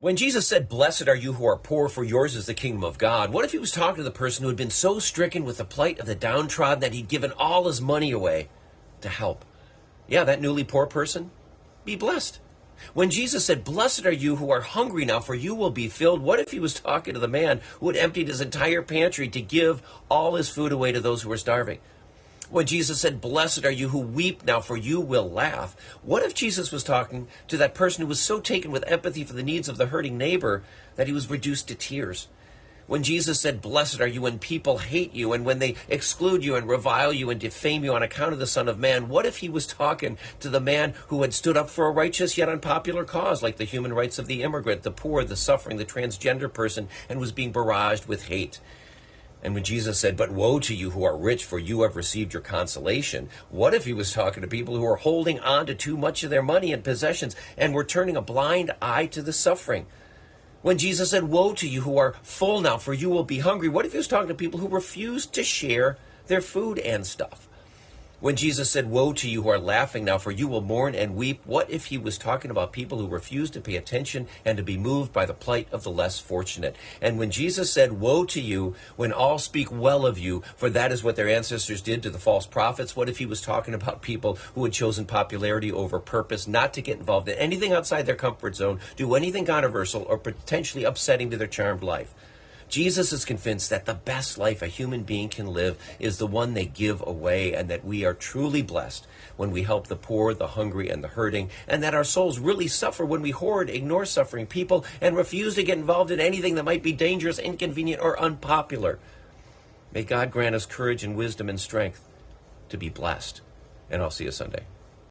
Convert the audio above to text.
When Jesus said, "Blessed are you who are poor, for yours is the kingdom of God," what if he was talking to the person who had been so stricken with the plight of the downtrodden that he'd given all his money away to help? Yeah, that newly poor person, be blessed. When Jesus said, "Blessed are you who are hungry now, for you will be filled," what if he was talking to the man who had emptied his entire pantry to give all his food away to those who were starving? When Jesus said, "Blessed are you who weep now, for you will laugh," what if Jesus was talking to that person who was so taken with empathy for the needs of the hurting neighbor that he was reduced to tears? When Jesus said, "Blessed are you when people hate you and when they exclude you and revile you and defame you on account of the Son of Man," what if he was talking to the man who had stood up for a righteous yet unpopular cause, like the human rights of the immigrant, the poor, the suffering, the transgender person, and was being barraged with hate? And when Jesus said, "But woe to you who are rich, for you have received your consolation," what if he was talking to people who are holding on to too much of their money and possessions and were turning a blind eye to the suffering? When Jesus said, "Woe to you who are full now, for you will be hungry," what if he was talking to people who refused to share their food and stuff? When Jesus said, "Woe to you who are laughing now, for you will mourn and weep," what if he was talking about people who refused to pay attention and to be moved by the plight of the less fortunate? And when Jesus said, "Woe to you when all speak well of you, for that is what their ancestors did to the false prophets," what if he was talking about people who had chosen popularity over purpose, not to get involved in anything outside their comfort zone, do anything controversial or potentially upsetting to their charmed life? Jesus is convinced that the best life a human being can live is the one they give away, and that we are truly blessed when we help the poor, the hungry, and the hurting, and that our souls really suffer when we hoard, ignore suffering people, and refuse to get involved in anything that might be dangerous, inconvenient, or unpopular. May God grant us courage and wisdom and strength to be blessed. And I'll see you Sunday.